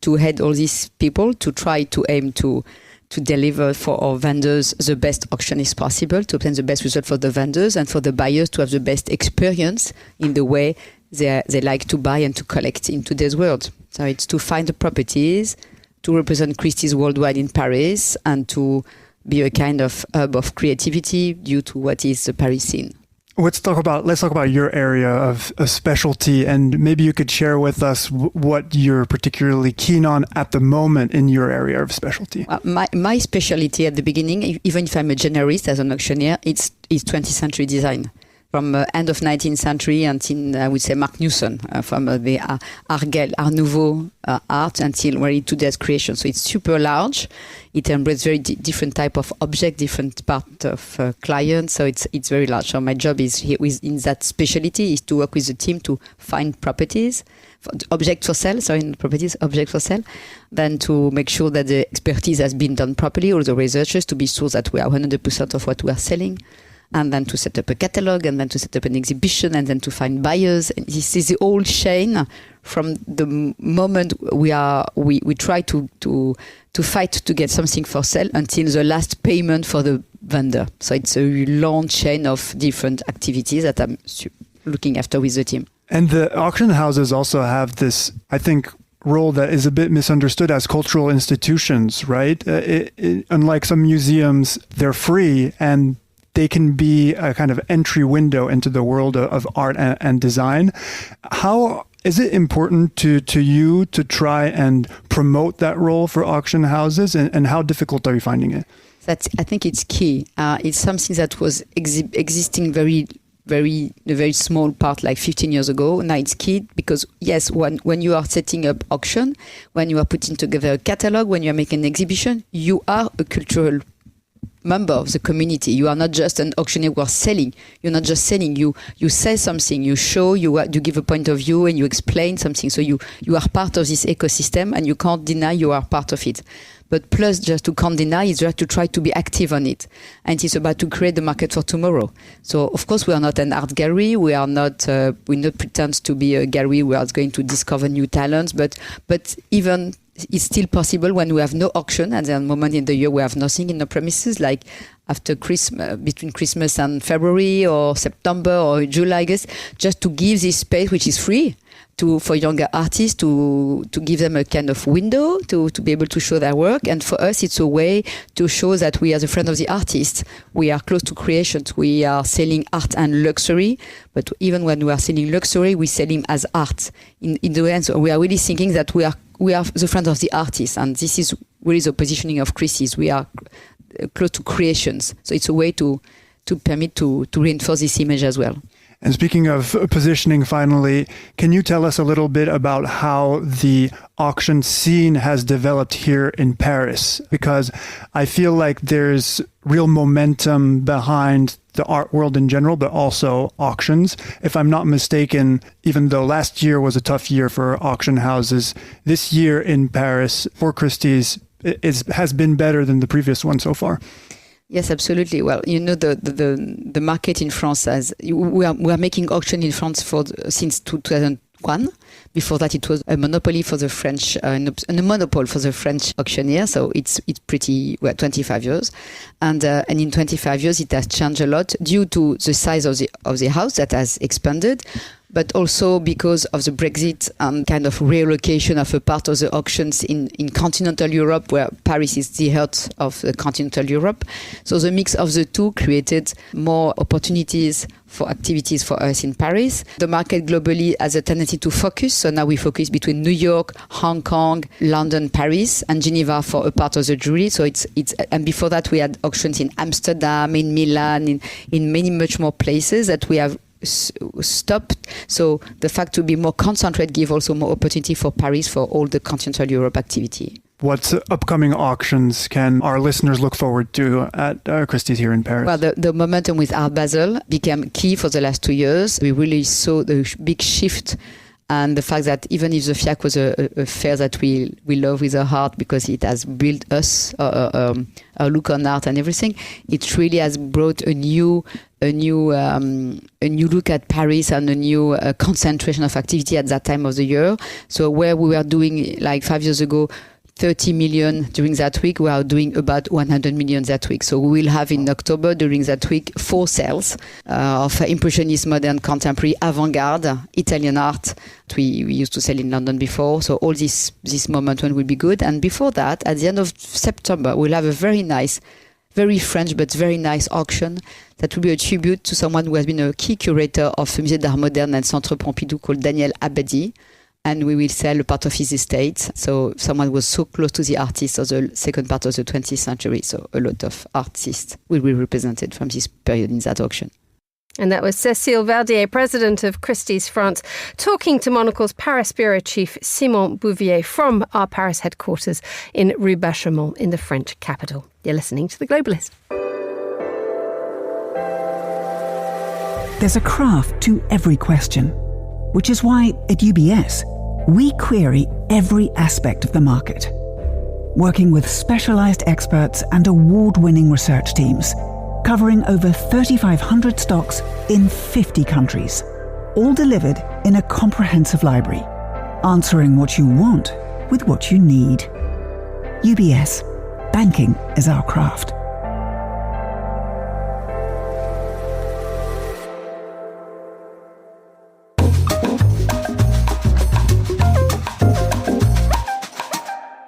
to head all these people, to try to aim to deliver for our vendors the best auction is possible, to obtain the best result for the vendors and for the buyers to have the best experience in the way they like to buy and to collect in today's world. So it's to find the properties, to represent Christie's worldwide in Paris, and to be a kind of hub of creativity due to what is the Paris scene. Let's talk about your area of specialty, and maybe you could share with us what you're particularly keen on at the moment in your area of specialty. My specialty at the beginning, even if I'm a generalist as an auctioneer, is 20th century design. From end of 19th century until, I would say, Mark Newson, from the Art Nouveau art until really today's creation. So it's super large. It embraces very different type of object, different part of clients. So it's very large. So my job is here in that specialty is to work with the team to find properties, object for sale, then to make sure that the expertise has been done properly, all the researchers, to be sure that we are 100% of what we are selling. And then to set up a catalog, and then to set up an exhibition, and then to find buyers. And this is the whole chain from the moment we try to fight to get something for sale until the last payment for the vendor. So it's a long chain of different activities that I'm looking after with the team. And the auction houses also have this, I think, role that is a bit misunderstood as cultural institutions, right? Unlike some museums, they're free, and they can be a kind of entry window into the world of art and design. How is it important to you to try and promote that role for auction houses, and how difficult are you finding it? I think it's key. It's something that was existing very small part like 15 years ago. Now it's key because, yes, when you are setting up auction, when you are putting together a catalog, when you are making an exhibition, you are a cultural member of the community. You are not just an auctioneer who are selling. You're not just selling. You say something. You show. You give a point of view and you explain something. So you are part of this ecosystem and you can't deny you are part of it. But plus, just to can't deny is just to try to be active on it. And it's about to create the market for tomorrow. So, of course, we are not an art gallery. We are not, we not pretend to be a gallery where it's going to discover new talents. But even it's still possible when we have no auction. At the moment in the year, we have nothing in the premises, like after Christmas, between Christmas and February or September or July, I guess, just to give this space, which is free, for younger artists to give them a kind of window to be able to show their work. And for us, it's a way to show that we are the friend of the artist. We are close to creations. We are selling art and luxury, but even when we are selling luxury, we sell him as art. In the end, so we are really thinking that we are the friend of the artist, and this is really the positioning of Christie's. We are close to creations, so it's a way to permit to reinforce this image as well. And speaking of positioning, finally, can you tell us a little bit about how the auction scene has developed here in Paris? Because I feel like there's real momentum behind the art world in general, but also auctions. If I'm not mistaken, even though last year was a tough year for auction houses, this year in Paris for Christie's has been better than the previous one so far. Yes, absolutely. Well, you know, the market in France we are making auction in France since 2001. Before that, it was a monopoly for the French, a monopole for the French auctioneer. So it's pretty 25 years, and in 25 years it has changed a lot due to the size of the house that has expanded, but also because of the Brexit and kind of reallocation of a part of the auctions in continental Europe, where Paris is the heart of continental Europe. So the mix of the two created more opportunities for activities for us in Paris. The market globally has a tendency to focus. So now we focus between New York, Hong Kong, London, Paris, and Geneva for a part of the jury. So it's and before that we had auctions in Amsterdam, in Milan, in many much more places that we have stopped. So the fact to be more concentrated give also more opportunity for Paris for all the continental Europe activity. What upcoming auctions can our listeners look forward to at Christie's here in Paris? Well, the momentum with Art Basel became key for the last 2 years. We really saw the big shift, and the fact that even if the FIAC was a fair that we love with our heart because it has built us a look on art and everything, it really has brought a new look at Paris and a new concentration of activity at that time of the year. So where we were doing like 5 years ago 30 million during that week, we are doing about 100 million that week. So we will have in October during that week 4 sales of Impressionist, modern, contemporary, avant-garde, Italian art. We used to sell in London before. So all this momentum will be good. And before that, at the end of September, we'll have a very nice, very French, but very nice auction that will be a tribute to someone who has been a key curator of the Musée d'Art Moderne and Centre Pompidou called Daniel Abadi. And we will sell a part of his estate. So someone was so close to the artists of the second part of the 20th century. So a lot of artists will be represented from this period in that auction. And that was Cécile Verdier, president of Christie's France, talking to Monocle's Paris bureau chief Simon Bouvier from our Paris headquarters in Rue Bachamont in the French capital. You're listening to The Globalist. There's a craft to every question, which is why at UBS, we query every aspect of the market, working with specialized experts and award-winning research teams, covering over 3,500 stocks in 50 countries, all delivered in a comprehensive library, answering what you want with what you need. UBS, banking is our craft.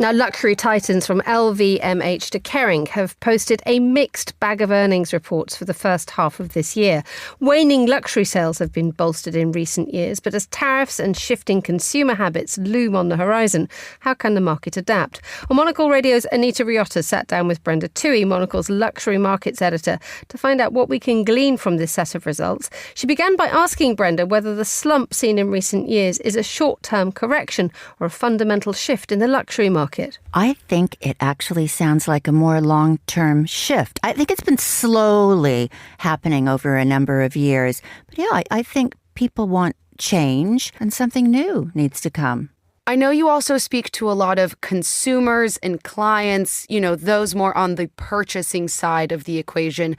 Now, luxury titans from LVMH to Kering have posted a mixed bag of earnings reports for the first half of this year. Waning luxury sales have been bolstered in recent years, but as tariffs and shifting consumer habits loom on the horizon, how can the market adapt? Well, Monocle Radio's Anita Riotta sat down with Brenda Toohey, Monocle's luxury markets editor, to find out what we can glean from this set of results. She began by asking Brenda whether the slump seen in recent years is a short-term correction or a fundamental shift in the luxury market. market? I think it actually sounds like a more long-term shift. I think it's been slowly happening over a number of years. But yeah, I think people want change and something new needs to come. I know you also speak to a lot of consumers and clients, those more on the purchasing side of the equation.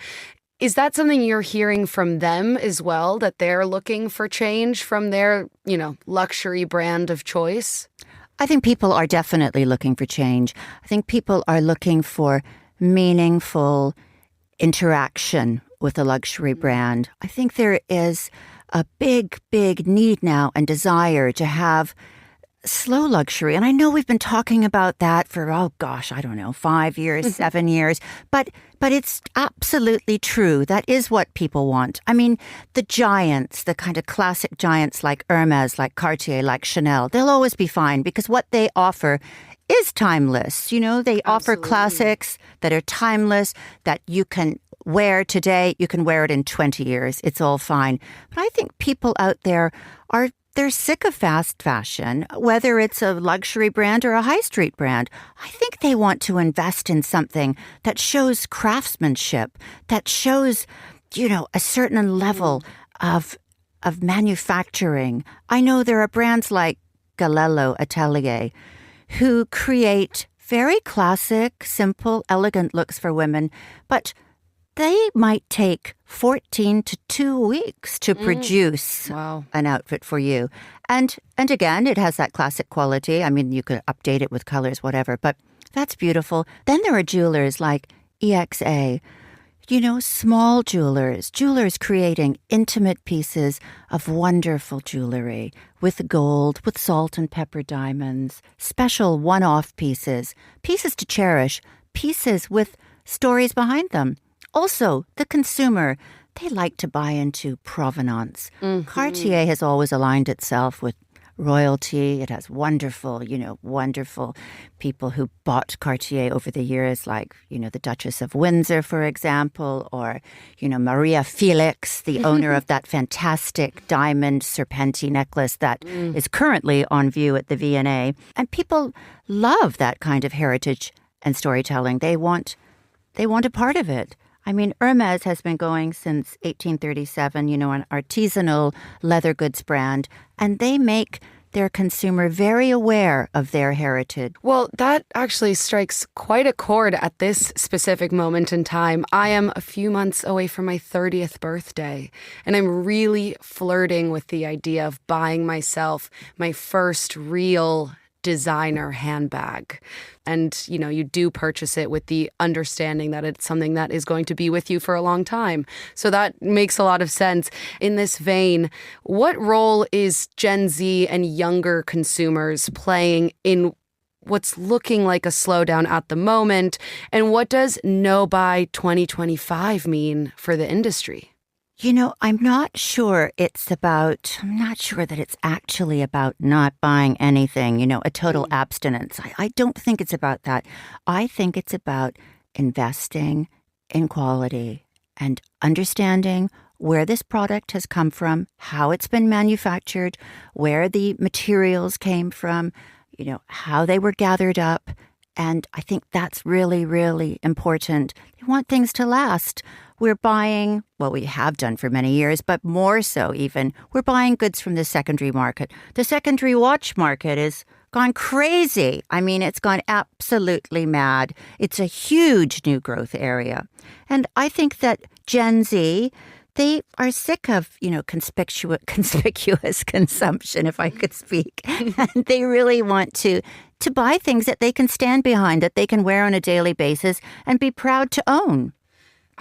Is that something you're hearing from them as well, that they're looking for change from their, luxury brand of choice? I think people are definitely looking for change. I think people are looking for meaningful interaction with a luxury brand. I think there is a big, big need now and desire to have slow luxury. And I know we've been talking about that for, 5 years, 7 years. But it's absolutely true. That is what people want. I mean, the giants, the kind of classic giants like Hermes, like Cartier, like Chanel, they'll always be fine because what they offer is timeless. They offer classics that are timeless, that you can wear today, you can wear it in 20 years. It's all fine. But I think people out there they're sick of fast fashion, whether it's a luxury brand or a high street brand. I think they want to invest in something that shows craftsmanship, that shows, a certain level of manufacturing. I know there are brands like Galello Atelier who create very classic, simple, elegant looks for women, but they might take 14 to 2 weeks to produce an outfit for you. And again, it has that classic quality. I mean, you could update it with colors, whatever, but that's beautiful. Then there are jewelers like EXA, small jewelers creating intimate pieces of wonderful jewelry with gold, with salt and pepper diamonds, special one-off pieces to cherish, pieces with stories behind them. Also, the consumer, they like to buy into provenance. Mm-hmm. Cartier has always aligned itself with royalty. It has wonderful people who bought Cartier over the years, like, the Duchess of Windsor, for example, or, Maria Felix, the owner of that fantastic diamond serpenti necklace that is currently on view at the V&A. And people love that kind of heritage and storytelling. They want a part of it. I mean, Hermes has been going since 1837, an artisanal leather goods brand, and they make their consumer very aware of their heritage. Well, that actually strikes quite a chord at this specific moment in time. I am a few months away from my 30th birthday, and I'm really flirting with the idea of buying myself my first real designer handbag. And, you do purchase it with the understanding that it's something that is going to be with you for a long time. So that makes a lot of sense. In this vein, what role is Gen Z and younger consumers playing in what's looking like a slowdown at the moment? And what does no by 2025 mean for the industry? I'm not sure that it's actually about not buying anything, a total abstinence. I don't think it's about that. I think it's about investing in quality and understanding where this product has come from, how it's been manufactured, where the materials came from, how they were gathered up. And I think that's really, really important. You want things to last. We're buying, we have done for many years, but more so even, we're buying goods from the secondary market. The secondary watch market has gone crazy. I mean, it's gone absolutely mad. It's a huge new growth area. And I think that Gen Z, they are sick of, conspicuous consumption, if I could speak. And they really want to buy things that they can stand behind, that they can wear on a daily basis and be proud to own.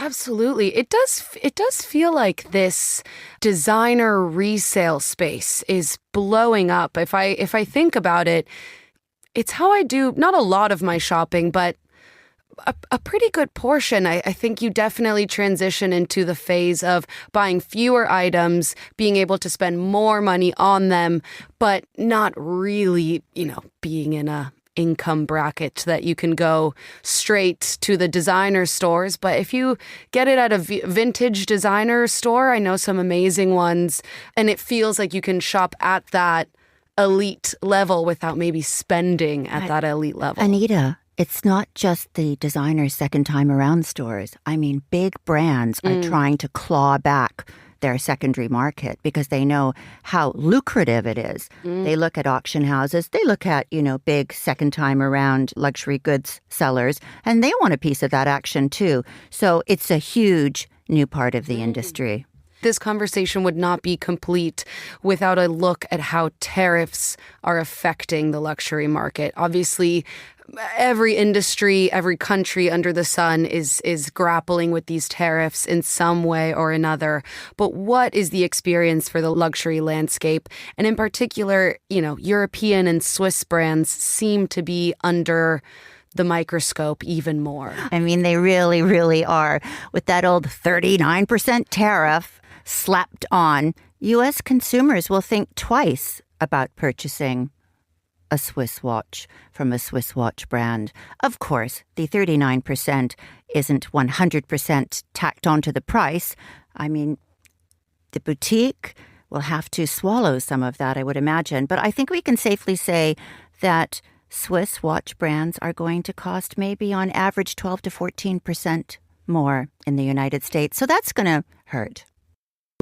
Absolutely. It does feel like this designer resale space is blowing up. If I think about it, it's how I do not a lot of my shopping, but a pretty good portion. I think you definitely transition into the phase of buying fewer items, being able to spend more money on them, but not really, being in a income bracket that you can go straight to the designer stores. But if you get it at a vintage designer store, I know some amazing ones, and it feels like you can shop at that elite level without maybe spending at that elite level. Anita, it's not just the designer second time around stores. I mean, big brands are trying to claw back their secondary market because they know how lucrative it is. They look at auction houses, they look at, big second time around luxury goods sellers, and they want a piece of that action too. So it's a huge new part of the industry. This conversation would not be complete without a look at how tariffs are affecting the luxury market. Obviously, every industry, every country under the sun is grappling with these tariffs in some way or another. But what is the experience for the luxury landscape? And in particular, European and Swiss brands seem to be under the microscope even more. I mean, they really, really are. With that old 39% tariff slapped on, U.S. consumers will think twice about purchasing a Swiss watch from a Swiss watch brand. Of course, the 39% isn't 100% tacked onto the price. I mean, the boutique will have to swallow some of that, I would imagine. But I think we can safely say that Swiss watch brands are going to cost maybe on average 12 to 14% more in the United States. So that's going to hurt.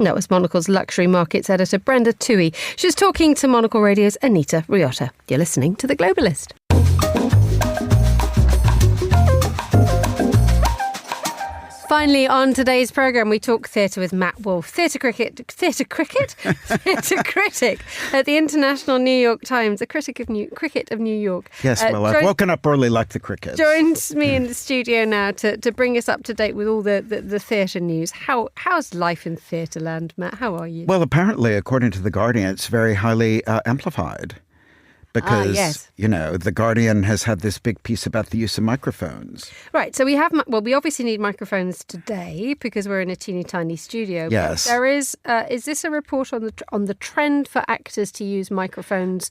That was Monocle's luxury markets editor, Brenda Toohey. She's talking to Monocle Radio's Anita Riotta. You're listening to The Globalist. Finally, on today's programme, we talk theatre with Matt Wolfe, theatre critic at the International New York Times, a critic of cricket of New York. Yes, well, I've woken up early like the crickets. Joins me in the studio now to bring us up to date with all the theatre news. How's life in theatre land, Matt? How are you? Well, apparently, according to The Guardian, it's very highly amplified. Because, yes. The Guardian has had this big piece about the use of microphones. Right. So we obviously need microphones today because we're in a teeny tiny studio. Yes. But there is this a report on the trend for actors to use microphones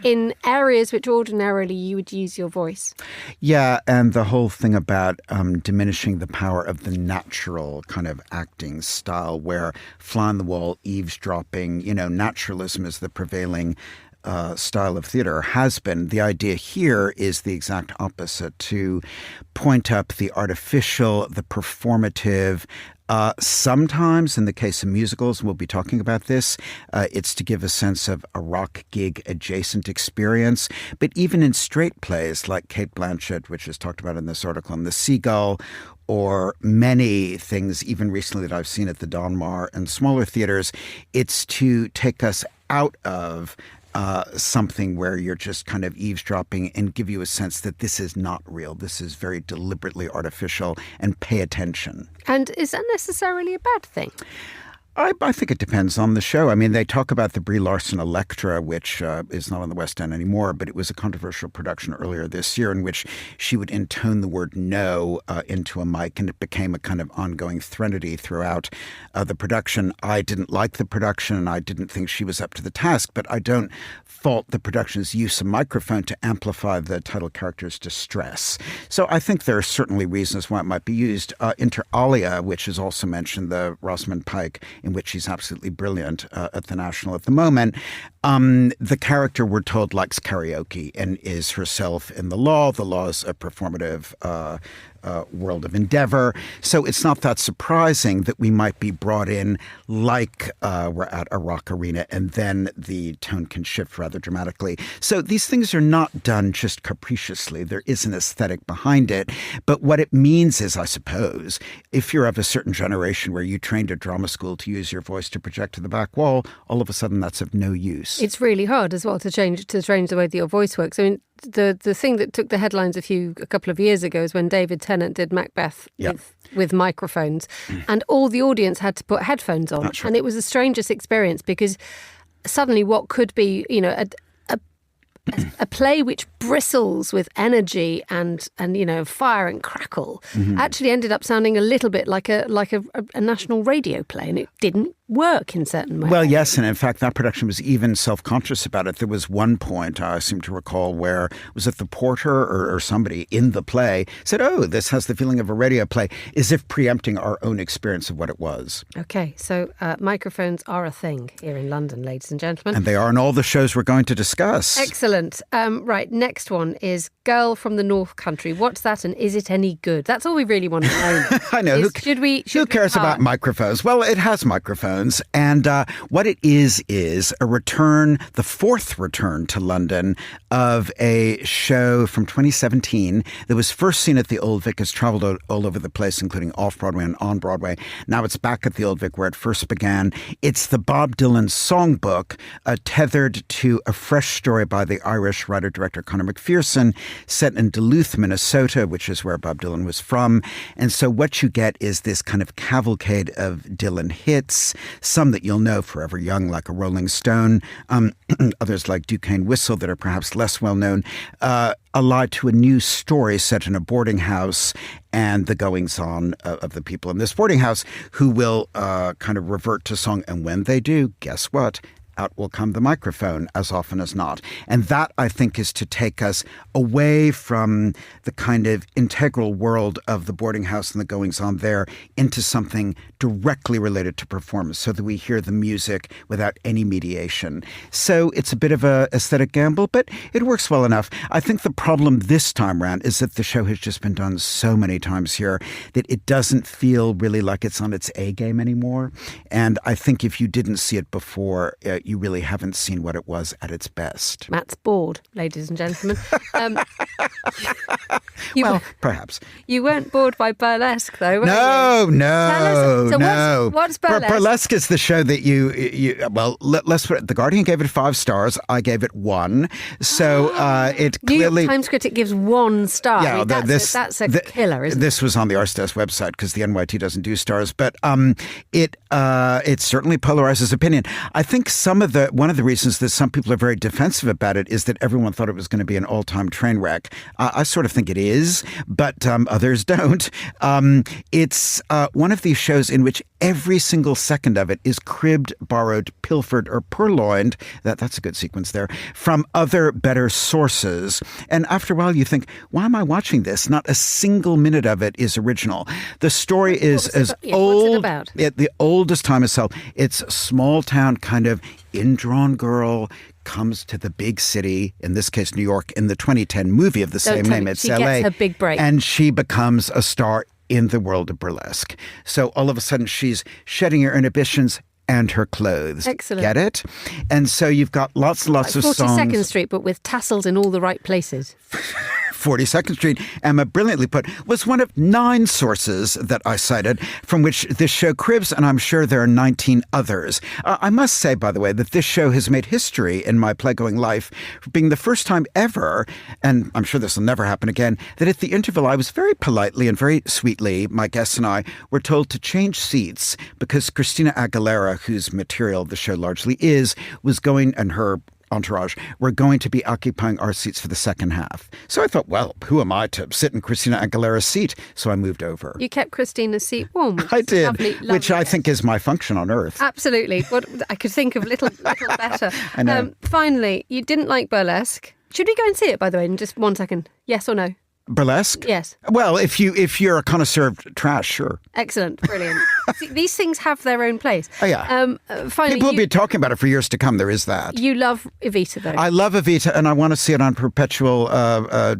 in areas which ordinarily you would use your voice? Yeah. And the whole thing about diminishing the power of the natural kind of acting style where fly on the wall, eavesdropping, naturalism is the prevailing style of theater has been. The idea here is the exact opposite, to point up the artificial, the performative. Sometimes, in the case of musicals, and we'll be talking about this, it's to give a sense of a rock gig adjacent experience. But even in straight plays like Cate Blanchett, which is talked about in this article, and The Seagull, or many things even recently that I've seen at the Donmar and smaller theaters, it's to take us out of something where you're just kind of eavesdropping and give you a sense that this is not real. This is very deliberately artificial, and pay attention. And is that necessarily a bad thing? I think it depends on the show. I mean, they talk about the Brie Larson Electra, which is not on the West End anymore, but it was a controversial production earlier this year in which she would intone the word no into a mic, and it became a kind of ongoing threnody throughout the production. I didn't like the production, and I didn't think she was up to the task, but I don't fault the production's use of microphone to amplify the title character's distress. So I think there are certainly reasons why it might be used. Inter Alia, which is also mentioned, the Rosamund Pike, in which she's absolutely brilliant at the National at the moment. The character, we're told, likes karaoke and is herself in the law. The law is a performative world of endeavor. So it's not that surprising that we might be brought in like we're at a rock arena, and then the tone can shift rather dramatically. So these things are not done just capriciously. There is an aesthetic behind it. But what it means is, I suppose, if you're of a certain generation where you trained at drama school to use your voice to project to the back wall, all of a sudden that's of no use. It's really hard as well to change the way that your voice works. I mean, the thing that took the headlines a couple of years ago is when David Tennant did Macbeth with microphones, and all the audience had to put headphones on. Right. And it was the strangest experience because suddenly what could be, a play which bristles with energy and fire and crackle actually ended up sounding a little bit like a national radio play, and it didn't work in certain ways. Well, yes, and in fact, that production was even self-conscious about it. There was one point, I seem to recall, where was it the porter or somebody in the play said, "Oh, this has the feeling of a radio play," as if preempting our own experience of what it was. Okay, so microphones are a thing here in London, ladies and gentlemen. And they are in all the shows we're going to discuss. Excellent. Right, next one is Girl from the North Country. What's that, and is it any good? That's all we really want to know. I know. Who cares about microphones? Well, it has microphones. And what it is a return, the fourth return to London of a show from 2017 that was first seen at the Old Vic, has traveled all over the place, including off-Broadway and on Broadway. Now it's back at the Old Vic where it first began. It's the Bob Dylan songbook, tethered to a fresh story by the Irish writer-director Conor McPherson, set in Duluth, Minnesota, which is where Bob Dylan was from. And so what you get is this kind of cavalcade of Dylan hits, some that you'll know, Forever Young, like a Rolling Stone, others like Duquesne Whistle that are perhaps less well known, allied to a new story set in a boarding house and the goings-on of the people in this boarding house, who will kind of revert to song. And when they do, guess what? Out will come the microphone as often as not. And that, I think, is to take us away from the kind of integral world of the boarding house and the goings-on there into something directly related to performance, so that we hear the music without any mediation. So it's a bit of a aesthetic gamble, but it works well enough. I think the problem this time around is that the show has just been done so many times here that it doesn't feel really like it's on its A game anymore. And I think if you didn't see it before, you really haven't seen what it was at its best. Matt's bored, ladies and gentlemen. Perhaps. You weren't bored by Burlesque, though, were you? No. What's Burlesque? Burlesque is the show that let's put it, The Guardian gave it 5 stars. I gave it 1. So it clearly... New York Times critic gives 1 star. Yeah, that's a killer, isn't it? This was on the Arstez website because the NYT doesn't do stars. But it certainly polarizes opinion. I think one of the reasons that some people are very defensive about it is that everyone thought it was going to be an all-time train wreck. I sort of think it is, but others don't. It's one of these shows in which every single second of it is cribbed, borrowed, pilfered, or purloined, that's a good sequence there, from other better sources. And after a while you think, why am I watching this? Not a single minute of it is original. The story is as old. What's it about? The oldest time as hell. It's a small town kind of indrawn girl comes to the big city, in this case New York, in the 2010 movie of the same name. It's LA. She gets her big break. And she becomes a star in the world of burlesque. So all of a sudden she's shedding her inhibitions and her clothes. Excellent. Get it? And so you've got lots and lots of songs. 42nd Street, but with tassels in all the right places. 42nd Street, Emma brilliantly put, was one of 9 sources that I cited from which this show cribs, and I'm sure there are 19 others. I must say, by the way, that this show has made history in my playgoing life for being the first time ever, and I'm sure this will never happen again, that at the interval I was very politely and very sweetly, my guests and I were told to change seats because Christina Aguilera, whose material the show largely is, was going, and her entourage, were going to be occupying our seats for the second half. So I thought, well, who am I to sit in Christina Aguilera's seat? So I moved over. You kept Christina's seat warm. I did, lovely, which I think is my function on Earth. Absolutely. What I could think of little better. I know. Finally, you didn't like Burlesque. Should we go and see it, by the way, in just 1 second? Yes or no? Burlesque? Yes. Well, if you're a connoisseur of trash, sure. Excellent. Brilliant. See, these things have their own place. Oh, yeah. Finally, people will be talking about it for years to come. There is that. You love Evita, though. I love Evita, and I want to see it on perpetual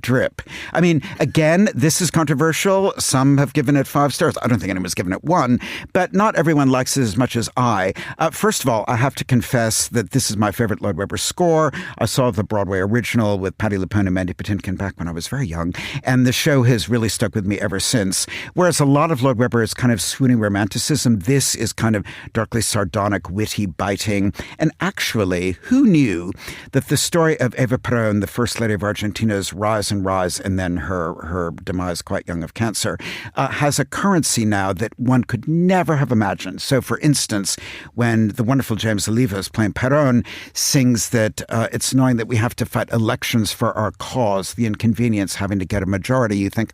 drip. I mean, again, this is controversial. Some have given it 5 stars. I don't think anyone's given it 1, but not everyone likes it as much as I. First of all, I have to confess that this is my favorite Lloyd Webber score. I saw the Broadway original with Patti LuPone and Mandy Patinkin back when I was very young, and the show has really stuck with me ever since. Whereas a lot of Lloyd Webber is kind of swooning romanticism, skepticism. This is kind of darkly sardonic, witty, biting. And actually, who knew that the story of Eva Perón, the First Lady of Argentina's rise and then her demise quite young of cancer, has a currency now that one could never have imagined. So, for instance, when the wonderful James Olivas playing Perón sings that it's knowing that we have to fight elections for our cause, the inconvenience having to get a majority, you think,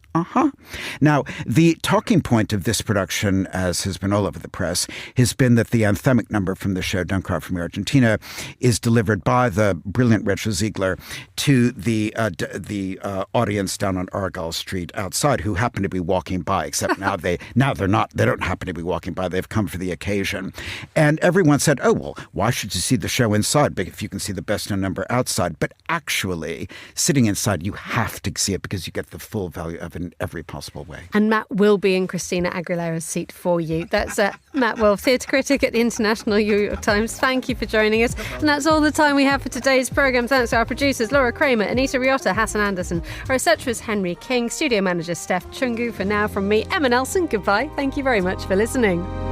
Now, the talking point of this production, as has been all over the press, has been that the anthemic number from the show, Don't Cry For Me Argentina, is delivered by the brilliant Rachel Ziegler to the audience down on Argyle Street outside, who happen to be walking by, except now they're not. They don't happen to be walking by. They've come for the occasion. And everyone said, oh, well, why should you see the show inside if you can see the best known number outside? But actually, sitting inside, you have to see it because you get the full value of it in every possible way. And Matt will be in Christina Aguilera's seat for you. That's Matt Wolfe, theatre critic at the International New York Times. Thank you for joining us. And that's all the time we have for today's programme. Thanks to our producers, Laura Kramer, Anita Riotta, Hassan Anderson. Our researcher was Henry King. Studio manager, Steph Chungu. For now, from me, Emma Nelson, goodbye. Thank you very much for listening.